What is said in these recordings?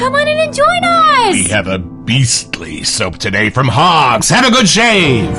come on in and join us. We have a beastly soap today from HAGS. Have a good shave.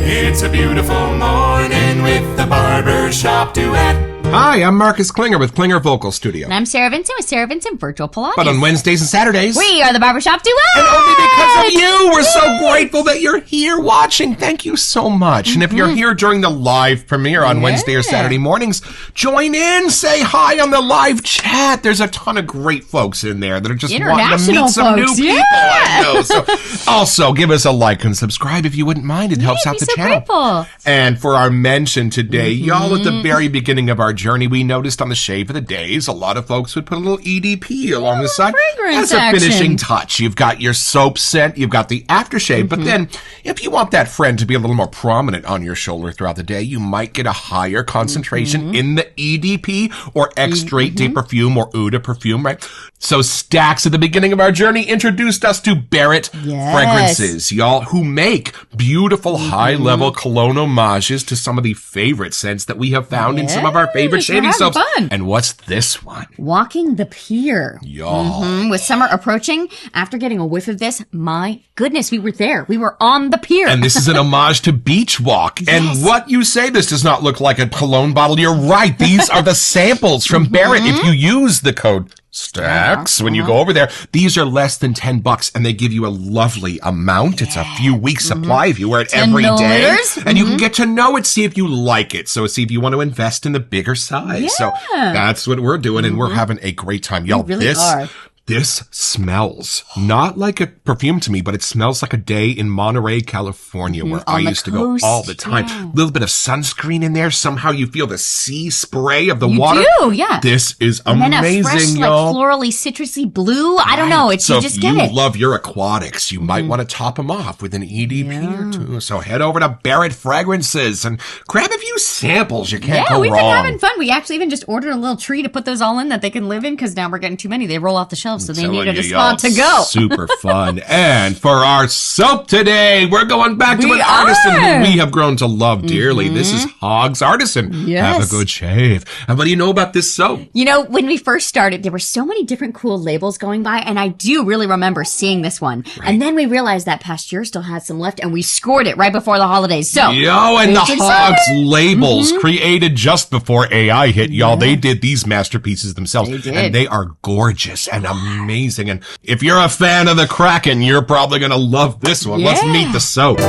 It's a beautiful morning with the Barbershop Duet. Hi, I'm Marcus Klinger with Klinger Vocal Studio. And I'm Sarah Vincent with Sarah Vincent Virtual Pilates. But on Wednesdays and Saturdays, we are the Barbershop Duet. And only because of you, we're so grateful that you're here watching. Thank you so much. And if you're here during the live premiere on Wednesday or Saturday mornings, join in, say hi on the live chat. There's a ton of great folks in there that are just wanting to meet some new people. I know. So also give us a like and subscribe if you wouldn't mind. It helps out the channel. Grateful. And for our mention today, y'all, at the very beginning of our journey, we noticed on the shave of the days, a lot of folks would put a little EDP along the side as a finishing touch. You've got your soap scent, you've got the aftershave, but then if you want that friend to be a little more prominent on your shoulder throughout the day, you might get a higher concentration in the EDP or X-Straight Day perfume or Eau de perfume, right? So Stax at the beginning of our journey introduced us to Barrett Fragrances, y'all, who make beautiful high-level cologne homages to some of the favorite scents that we have found in some of our favorite shaving soaps. Fun. And what's this one? Walking the Pier. Y'all. With summer approaching, after getting a whiff of this, my goodness, we were there. We were on the pier. And this is an homage to Beach Walk. And what you say, this does not look like a cologne bottle. You're right. These are the samples from Barrett. If you use the code Stax when you go over there, these are less than $10 and they give you a lovely amount. It's a few weeks supply if you wear it every day. And you can get to know it, see if you like it. So see if you want to invest in the bigger size. So that's what we're doing and we're having a great time. Y'all, this smells not like a perfume to me, but it smells like a day in Monterey, California, where I used to go all the time. A little bit of sunscreen in there. Somehow you feel the sea spray of the water. You do, yeah. This is amazing, and then a fresh, y'all. like, florally, citrusy blue. I don't know. So you just get it. if you love your aquatics, you might want to top them off with an EDP or two. So head over to Barrett Fragrances and grab a few samples. You can't go wrong. Yeah, we've been having fun. We actually even just ordered a little tree to put those all in that they can live in because now we're getting too many. They roll off the shelves. So they needed a spot to go. Super fun. And for our soap today, we're going back to an artisan who we have grown to love dearly. This is HAGS Artisan. Have a good shave. And what do you know about this soap? You know, when we first started, there were so many different cool labels going by, and I do really remember seeing this one. And then we realized that Pasteur still had some left, and we scored it right before the holidays. So, and the HAGS labels created just before AI hit, y'all. They did these masterpieces themselves, and they are gorgeous and amazing. And if you're a fan of the Kraken, you're probably going to love this one. Let's meet the soap.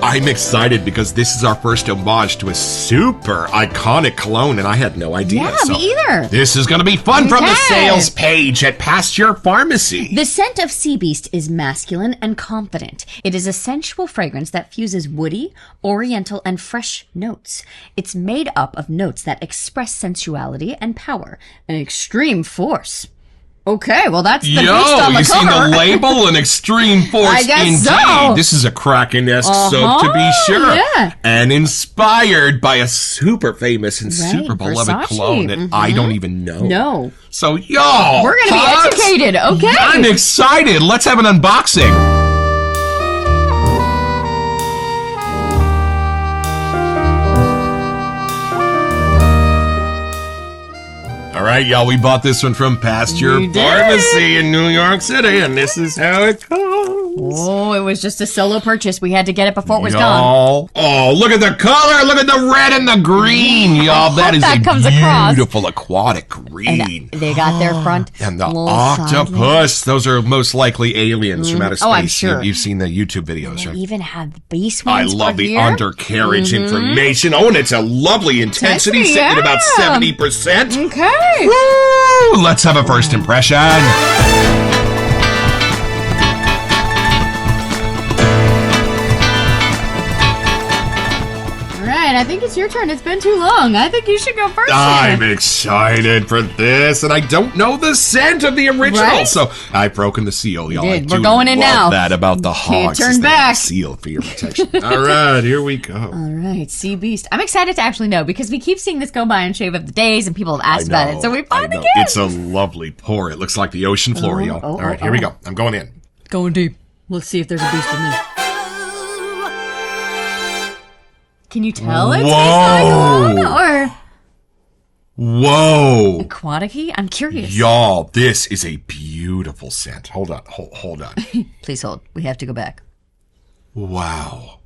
I'm excited because this is our first homage to a super iconic cologne, and I had no idea. Yeah, me either. This is going to be fun from the sales page at Pasteur Pharmacy. The scent of Seabeast is masculine and confident. It is a sensual fragrance that fuses woody, oriental, and fresh notes. It's made up of notes that express sensuality and power, and extreme force. Okay, well that's the beast on the cover. You seen the label? An extreme force I guess indeed. So. This is a Kraken-esque soap to be sure. Yeah. And inspired by a super famous and super beloved Versace. cologne that I don't even know. No. So y'all, we're gonna be educated, okay? I'm excited. Let's have an unboxing. All right, y'all, we bought this one from Pasteur Pharmacy in New York City, and this is how it goes. Oh, it was just a solo purchase. We had to get it before it was gone. Oh, look at the color. Look at the red and the green, y'all. That is a beautiful aquatic green. And they got their front. And the octopus. Those are most likely aliens from outer space. Oh, I'm sure. You've seen the YouTube videos, right? They even have the base ones. I love the undercarriage information. Oh, and it's a lovely intensity, sitting at about 70%. Okay. Woo! Let's have a first impression. I think it's your turn. It's been too long. I think you should go first. I'm excited for this, and I don't know the scent of the original, so I've broken the seal, y'all. We're going in now. That about the HAGS. Turn back. Seal for your protection. All right, here we go. All right, Seabeast. I'm excited to actually know because we keep seeing this go by on Shave of the Days, and people have asked about it. So we finally get it. It's a lovely pour. It looks like the ocean floor, y'all. All right, here we go. I'm going in. Going deep. Let's see if there's a beast in there. Can you tell it Whoa. tastes like cologne or Whoa. aquatic-y? I'm curious. Y'all, this is a beautiful scent. Hold on. Hold on. Please hold. We have to go back. Wow.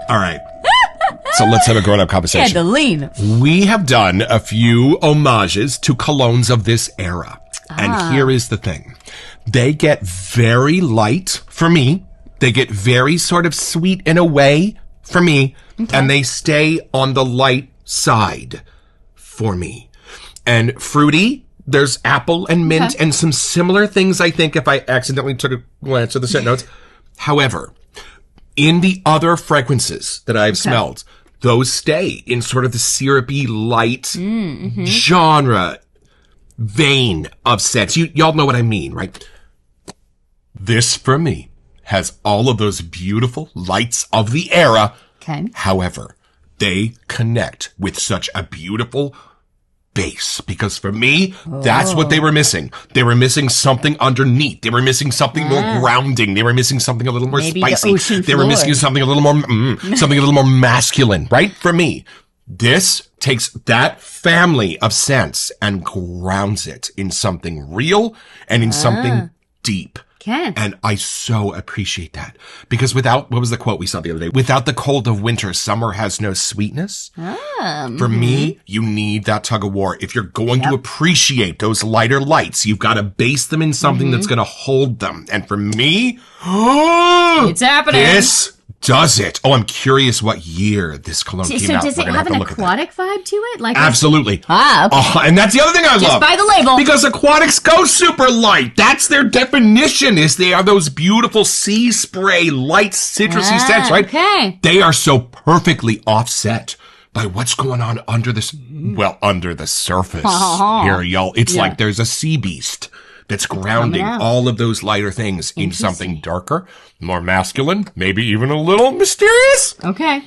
All right. So let's have a grown-up Yeah, conversation. the lean. We have done a few homages to colognes of this era. And here is the thing. They get very light for me. They get very sort of sweet in a way for me. Okay. And they stay on the light side for me. And fruity, there's apple and mint and some similar things, I think, if I accidentally took a glance at the scent notes. However, in the other fragrances that I've smelled, those stay in sort of the syrupy, light genre vein of scents. Y'all know what I mean, right? This, for me, has all of those beautiful lights of the era. Okay. However, they connect with such a beautiful base, because for me, that's what they were missing. They were missing something underneath. They were missing something more grounding. They were missing something a little more Maybe spicy. the ocean They were floor. missing something a little more, something a little more masculine, right? For me, this takes that family of scents and grounds it in something real and in something deep. Okay. And I so appreciate that, because without, what was the quote we saw the other day? Without the cold of winter, summer has no sweetness. For me, you need that tug of war. If you're going to appreciate those lighter lights, you've got to base them in something that's going to hold them. And for me, It's happening. this does it. Oh, I'm curious what year this cologne came So out. does We're it gonna have an to look at that. aquatic vibe to it? Like Absolutely. Okay. And that's the other thing I love. by the label. Because aquatics go super light. That's their definition, is they are those beautiful sea spray, light citrusy scents, right? Okay. They are so perfectly offset by what's going on under this, well, under the surface here, y'all. It's like there's a Seabeast that's grounding all of those lighter things in something darker, more masculine, maybe even a little mysterious. Okay.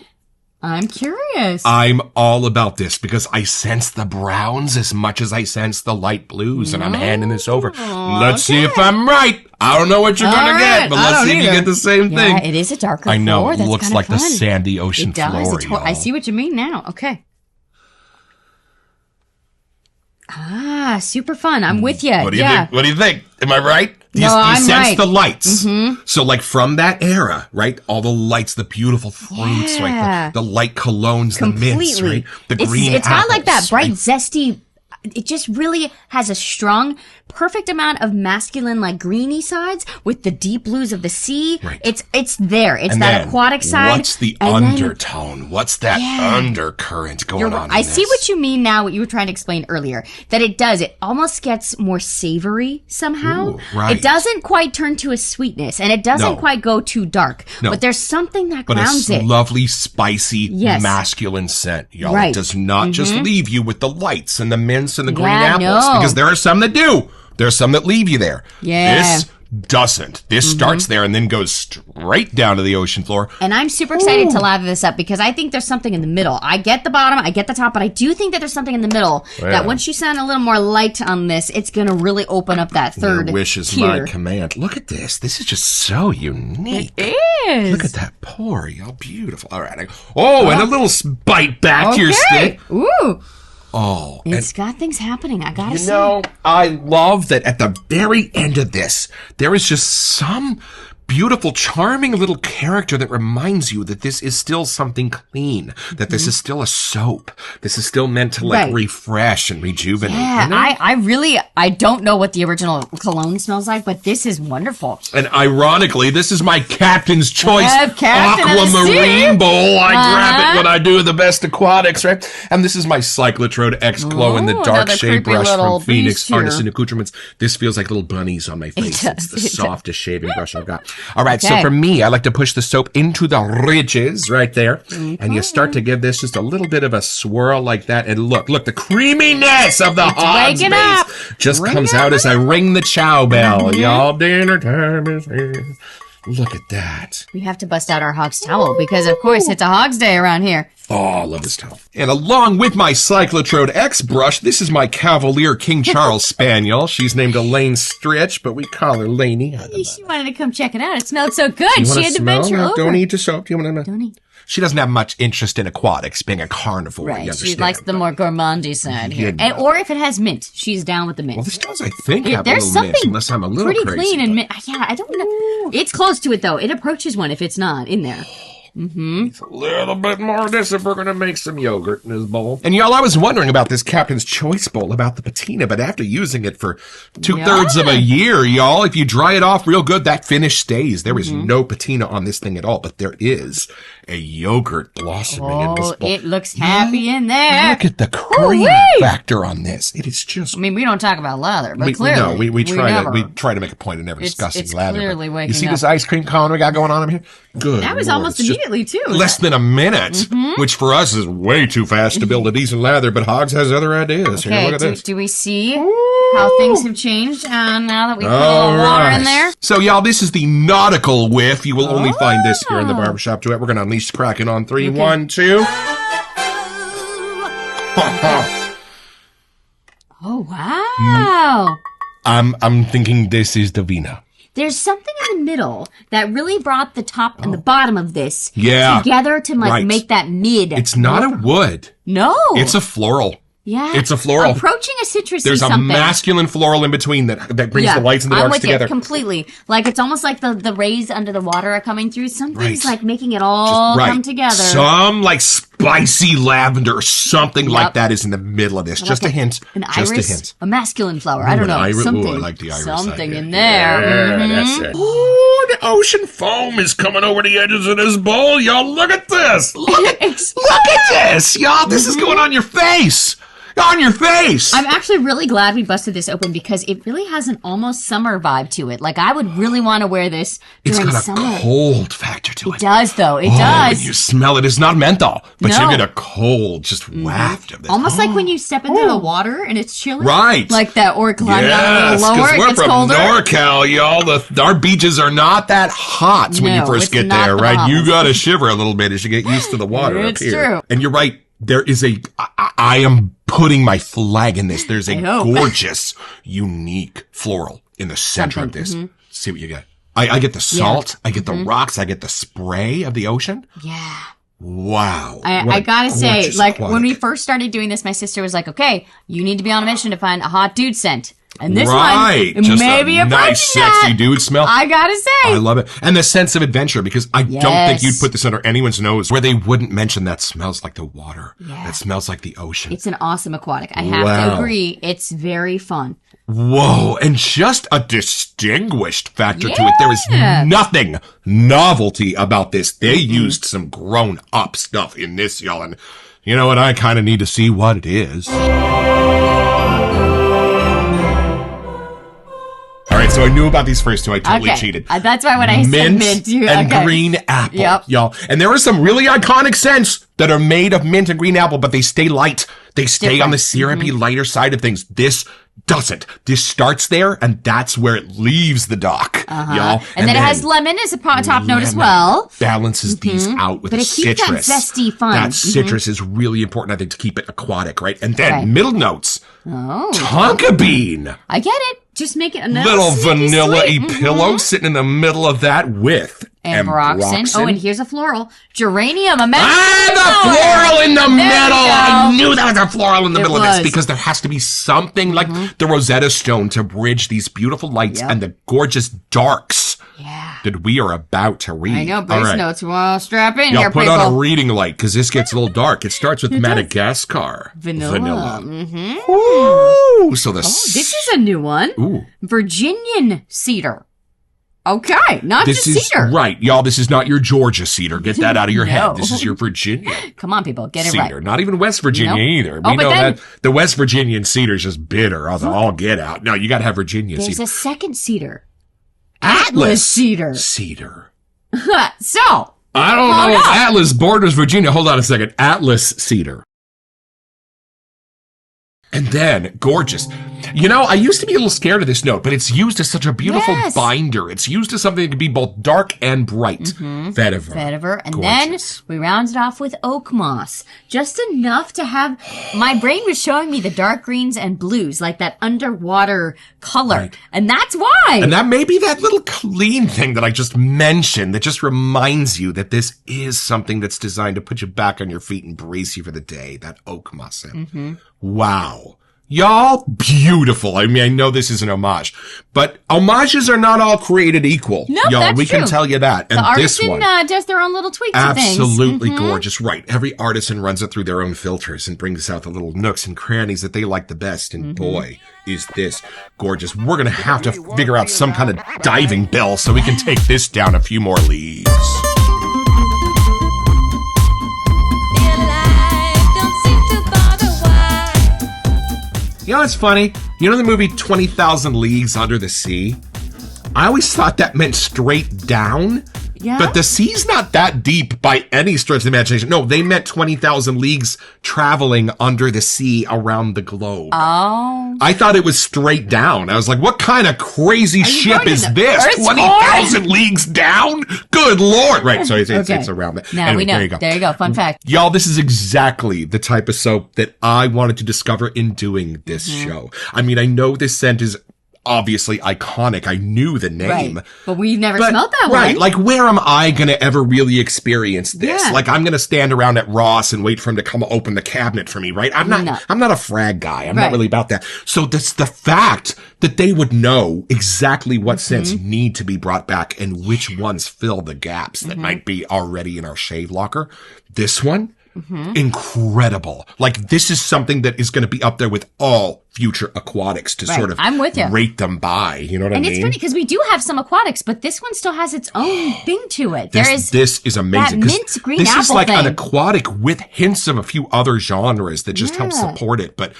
I'm curious. I'm all about this because I sense the browns as much as I sense the light blues, and I'm handing this over. Let's see if I'm right. I don't know what you're going to get, but let's see if you get the same thing. Yeah, it is a darker I know. floor. It That's looks kinda like the fun. sandy ocean It does. floor, y'all. I see what you mean now. Okay. Super fun. I'm with you. What do you think? What do you think? Am I right? Do you I'm sense right. the lights? So like from that era, right? All the lights, the beautiful fruits, right? The light colognes, the mints, right? The green It's got like that apples, bright, right? zesty. It just really has a strong, perfect amount of masculine, like greeny sides with the deep blues of the sea. Right. It's there. It's And that then, aquatic side. what's the and then- undertone? What's that undercurrent going You're on? right. I see what you mean now, what you were trying to explain earlier. That it does. It almost gets more savory somehow. Ooh, right. It doesn't quite turn to a sweetness, and it doesn't No. quite go too dark. No. But there's something that But grounds a it. lovely, spicy, Yes. masculine scent, y'all. Right. It does not just leave you with the lights and the mints and the green Yeah, apples, no. because there are some that do. There are some that leave you there. Yeah. This doesn't. This starts there and then goes straight down to the ocean floor. And I'm super excited to lather this up because I think there's something in the middle. I get the bottom, I get the top, but I do think that there's something in the middle that once you sound a little more light on this, it's going to really open up that third Your wish is tier. my command. Look at this. This is just so unique. It is. Look at that pour, y'all. Beautiful. All right. Oh, and a little bite back to your stick. Ooh. Oh, and It's got things happening. I gotta you say. know, I love that at the very end of this, there is just some beautiful, charming little character that reminds you that this is still something clean, that this is still a soap. This is still meant to like Right. refresh and rejuvenate. Yeah, you know? I don't know what the original cologne smells like, but this is wonderful. And ironically, this is my captain's choice Captain of the aquamarine sea. bowl. I grab it when I do the best aquatics, right? And this is my Cyclotrode X Glow in the Ooh, dark another shade creepy brush little from Phoenix beast here. Artisan Accoutrements. This feels like little bunnies on my face. does, It's the it does. softest shaving brush I've got. All right, so Okay. for me, I like to push the soap into the ridges right there. And you start to give this just a little bit of a swirl like that. And look, the creaminess of the HAGS waking up. base just Ring comes it out up. as I ring the chow bell. Y'all, dinner time is here. Look at that. We have to bust out our HAGS towel because, of course, it's a HAGS day around here. Oh, I love this towel. And along with my Cyclotrode X brush, this is my Cavalier King Charles Spaniel. She's named Elaine Stritch, but we call her Laney. She wanted to come check it out. It smelled so good. She had to venture over. Don't eat the soap. Do you want to? Don't eat. She doesn't have much interest in aquatics, being a carnivore. Right, she likes the more gourmandy side here. Or if it has mint, she's down with the mint. Well, this does, I think, have there's a little something mint, unless I'm a little pretty crazy. Clean and mint. Yeah, I don't know. It's close to it, though. It approaches one if it's not in there. It's a little bit more of this if we're going to make some yogurt in this bowl. And y'all, I was wondering about this Captain's Choice Bowl, about the patina, but after using it for 2/3 of a year, y'all, if you dry it off real good, that finish stays. There is no patina on this thing at all, but there is a yogurt blossoming in this bowl. It looks happy in there. Look at the cream factor on this. It is just... I mean, we don't talk about lather, but clearly... we try to make a point of never discussing lather. Clearly waking you see up. this ice cream cone we got going on over here? Good That was Lord, almost immediately, too. Less than a minute, which for us is way too fast to build a decent lather, but HAGS has other ideas. Okay, Here, look at this. Do we see how things have changed now that we put a little water in there? So, y'all, this is the nautical whiff. You will only find this here in the Barbershop Duet. We're going to unleash the Kraken on 3. 1, 2. Oh, wow. I'm thinking this is the Vina. There's something in the middle that really brought the top and the bottom of this Yeah. together to make that mid. It's not a wood. No. It's a floral. Yeah. It's a floral. Approaching a citrusy There's something. a masculine floral in between that brings the lights and the I'm darks with together. You completely. Like, it's almost like the rays under the water are coming through. Something's Right. like making it all come together. Some like spicy lavender or something like that is in the middle of this. Just a hint. An Just iris, a hint. a masculine flower. I don't know. Something. Ooh, I like the iris. Something idea. in there. Yeah, that's it. Ooh, the ocean foam is coming over the edges of this bowl. Y'all, look at this. Look at this. Y'all, this is going on your face. On your face! I'm actually really glad we busted this open because it really has an almost summer vibe to it. Like, I would really want to wear this during It's got summer. a cold factor to it. It does, though. It does. When you smell it, it's not menthol, but No. you get a cold, just waft of this. Almost like when you step into the water and it's chilly. Right. Like that, or climbing down a Yes, little lower, because it we're gets from colder. NorCal, y'all. Our beaches are not that hot when you No, first it's get not there, the right? You bubbles. gotta shiver a little bit as you get used to the water up It's here. true. And you're right. There is I am putting my flag in this. There's a gorgeous, unique floral in the center of this. See what you get. I get the salt. I get the rocks. I get the spray of the ocean. Yeah. Wow. I gotta say, gorgeous like, aquatic. when we first started doing this, my sister was like, okay, you need to be on a mission to find a hot dude scent. And this right. one, Just maybe a nice, sexy dude smell. I gotta say. I love it. And the sense of adventure, because I don't think you'd put this under anyone's nose where they wouldn't mention that smells like the water. Yeah. That smells like the ocean. It's an awesome aquatic. I have to agree. It's very fun. Whoa. And just a distinguished factor to it. There is nothing novelty about this. They used some grown up stuff in this, y'all. And you know what? I kind of need to see what it is. All right, so I knew about these first two. I totally cheated. That's why when I said mint, and green apple, y'all. And there are some really iconic scents that are made of mint and green apple, but they stay light. They stay on the syrupy, lighter side of things. This doesn't. This starts there, and that's where it leaves the dock, y'all. And then it has lemon as a top note as well. Balances these out with But the it keeps citrus. that zesty fun. That citrus is really important, I think, to keep it aquatic, right? And then middle notes. Tonka bean. I get it. Just make it a Little vanilla-y sweet. pillow sitting in the middle of that with Ambroxan. Oh, and here's a floral. Geranium. The floral in the middle. I knew that was a floral in the middle of this because there has to be something like the Rosetta Stone to bridge these beautiful lights and the gorgeous darks that we are about to read. I know, Bruce notes. Well, strap in Y'all here, put people. on a reading light because this gets a little dark. It starts with Madagascar. Vanilla. Ooh, so This is a new one. Ooh. Virginian cedar. Okay, not just cedar. Right, y'all, this is not your Georgia cedar. Get that out of your head. This is your Virginia Come on, people, get it cedar. right. Not even West Virginia either. Oh, We but know then- that the West Virginian cedar is just bitter. I'll get out. No, you got to have Virginia There's cedar. a second cedar. Atlas cedar. Cedar. So, I don't know if Atlas borders Virginia. Hold on a second. Atlas cedar. And then, gorgeous. You know, I used to be a little scared of this note, but it's used as such a beautiful Yes. binder. It's used as something that can be both dark and bright. Vetiver. Vetiver. And Gorgeous. then we rounded off with oak moss. Just enough to have, my brain was showing me the dark greens and blues, like that underwater color. Right. And that's why. And that may be that little clean thing that I just mentioned that just reminds you that this is something that's designed to put you back on your feet and brace you for the day. That oak moss scent. Wow. Y'all, beautiful. I mean, I know this is an homage, but homages are not all created equal. No, y'all, that's we true. can tell you that. And the this artisan one, does their own little tweaks and things. absolutely gorgeous. Right. Every artisan runs it through their own filters and brings out the little nooks and crannies that they like the best. And boy, is this gorgeous. We're going to have to figure out some kind of diving bell so we can take this down a few more leagues. You know what's funny? You know the movie 20,000 Leagues Under the Sea? I always thought that meant straight down. Yeah. But the sea's not that deep by any stretch of the imagination. No, they meant 20,000 leagues traveling under the sea around the globe. Oh. I thought it was straight down. I was like, what kind of crazy ship going is to the this? Earth's 20,000 leagues down? Good Lord. Right, so it's around that. Now Anyway, we know. there you go. There you go. Fun fact. Y'all, this is exactly the type of soap that I wanted to discover in doing this show. I mean, I know this scent is obviously iconic. I knew the name. Right. But we've never smelled that one. Right. Like, where am I going to ever really experience this? Yeah. Like, I'm going to stand around at Ross and wait for him to come open the cabinet for me, right? I'm not a frag guy. I'm not Right. really about that. So that's the fact that they would know exactly what scents need to be brought back and which ones fill the gaps that might be already in our shave locker. This one, incredible. Like, this is something that is going to be up there with all future aquatics to sort of I'm with you. rate them by. You know what I And mean? it's funny because we do have some aquatics, but this one still has its own thing to it. This is amazing. that 'cause mint green this is apple like an thing. aquatic with hints of a few other genres that just help support it. But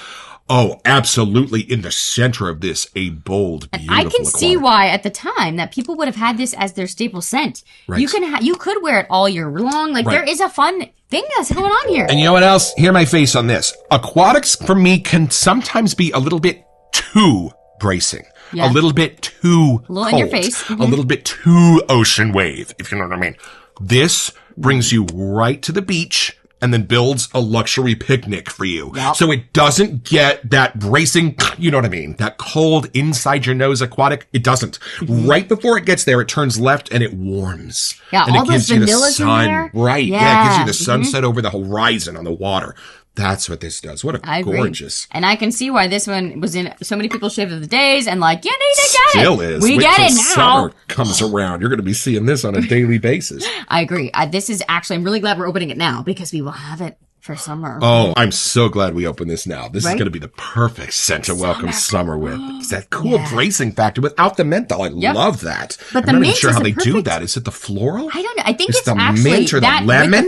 oh, absolutely in the center of this, a bold, beautiful I can see aquatic. why at the time that people would have had this as their staple scent. Right. You could wear it all year long. Like Right. there is a fun thing that's going on here. And you know what else? Hear my face on this. Aquatics for me can sometimes be a little bit too bracing. Yeah. A little bit too A little cold. in your face. A little bit too ocean wave, if you know what I mean. This brings you right to the beach and then builds a luxury picnic for you. Yep. So it doesn't get that bracing, you know what I mean? That cold inside your nose aquatic. It doesn't. Right before it gets there, it turns left and it warms. Yeah, and all it those gives you the vanillas in sun. there. Right. Yeah. It Yeah. gives you the sunset over the horizon on the water. That's what this does. What a I agree. gorgeous. And I can see why this one was in so many people's shave of the days and like, you need to get Still it. is. We Wait get till it now. summer comes around. You're going to be seeing this on a daily basis. I agree. This is actually, I'm really glad we're opening it now because we will have it for summer. Oh, I'm so glad we opened this now. This is Right? going to be the perfect scent to welcome summer with. It's that cool bracing factor without the menthol. I Yep. love that. But the I'm not even mint sure is how a they do perfect- that. Is it the floral? I don't know. I think it's the actually mint or the that with lemon?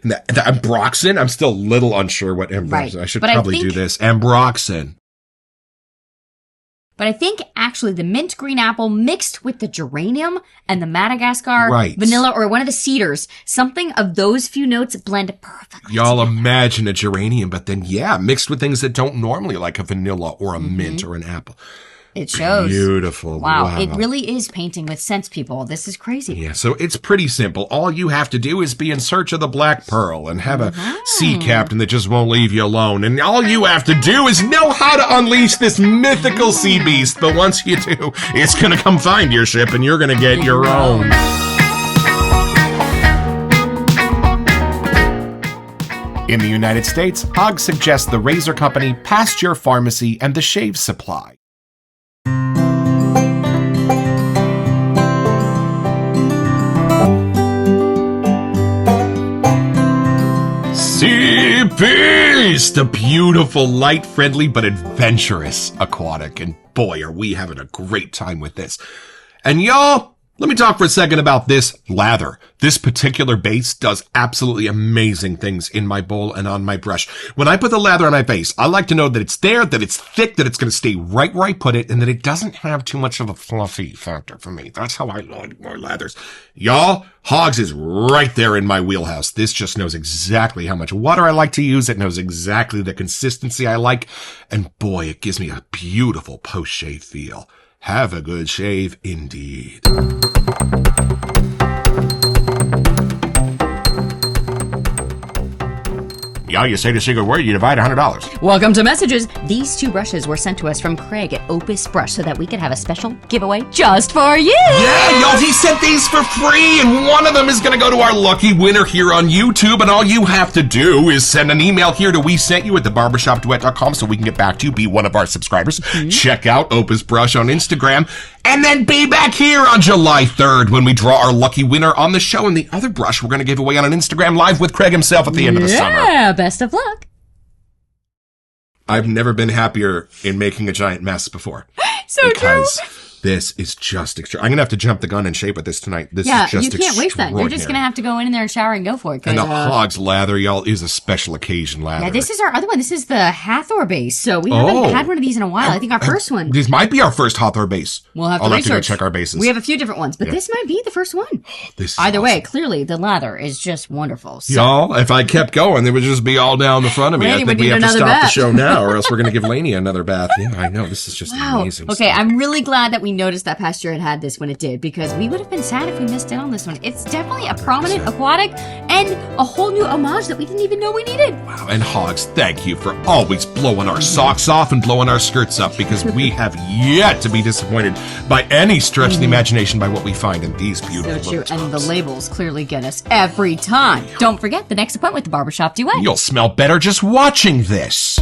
And the ambroxan? I'm still a little unsure what ambroxan. Right. I should But I probably do think- this. Ambroxan. But I think actually the mint green apple mixed with the geranium and the Madagascar Right. vanilla or one of the cedars, something of those few notes blend perfectly. Y'all imagine a geranium, but then, mixed with things that don't normally, like a vanilla or a mint or an apple. It shows. Beautiful. Wow. It really is painting with scents, people. This is crazy. Yeah, so it's pretty simple. All you have to do is be in search of the black pearl and have a sea captain that just won't leave you alone. And all you have to do is know how to unleash this mythical sea beast. But once you do, it's going to come find your ship and you're going to get your own. In the United States, HAGS suggests the Razor Company, Pasture Pharmacy, and the Shave Supply. Seabeast! A beautiful, light-friendly, but adventurous aquatic. And boy, are we having a great time with this. And y'all, Let me talk for a second about this lather. This particular base does absolutely amazing things in my bowl and on my brush. When I put the lather on my base, I like to know that it's there, that it's thick, that it's going to stay right where I put it, and that it doesn't have too much of a fluffy factor for me. That's how I like my lathers. Y'all, HAGS is right there in my wheelhouse. This just knows exactly how much water I like to use. It knows exactly the consistency I like. And boy, it gives me a beautiful post-shave feel. Have a good shave indeed. Yeah, you say the secret word, you divide $100. Welcome to Messages. These 2 brushes were sent to us from Craig at Opus Brush so that we could have a special giveaway just for you. Yeah, y'all, he sent these for free, and one of them is going to go to our lucky winner here on YouTube, and all you have to do is send an email here to we sent you at thebarbershopduet.com so we can get back to you, be one of our subscribers, check out Opus Brush on Instagram, and then be back here on July 3rd when we draw our lucky winner on the show, and the other brush we're going to give away on an Instagram Live with Craig himself at the end of the summer. Yeah, best of luck. I've never been happier in making a giant mess before. So because true. this is just extra. I'm going to have to jump the gun and shape with this tonight. This Yeah, is just you can't waste that. You're just going to have to go in there and shower and go for it. And the HAGS lather, y'all, is a special occasion lather. Yeah, this is our other one. This is the Hathor base. So we haven't had one of these in a while. I think our first one. This might be our first Hathor base. We'll have to I'll research. have to go check our bases. We have a few different ones, but this might be the first one. This is Either way, awesome. clearly the lather is just wonderful. So. Y'all, if I kept going, they would just be all down the front of me. Lainey I would think we need have to another stop the bath. show now, or else we're going to give Lainey another bath. Yeah, I know. This is just amazing. Okay, stuff. I'm really glad that we noticed that Pasture had this when it did, because we would have been sad if we missed out on this one. It's definitely a prominent aquatic and a whole new homage that we didn't even know we needed. Wow, and HAGS, thank you for always blowing our socks off and blowing our skirts up, because we have yet to be disappointed by any stretch of the imagination by what we find in these beautiful So true, little and the tubs. labels clearly get us every time. Don't forget the next appointment with the Barbershop Duet. You'll smell better just watching this.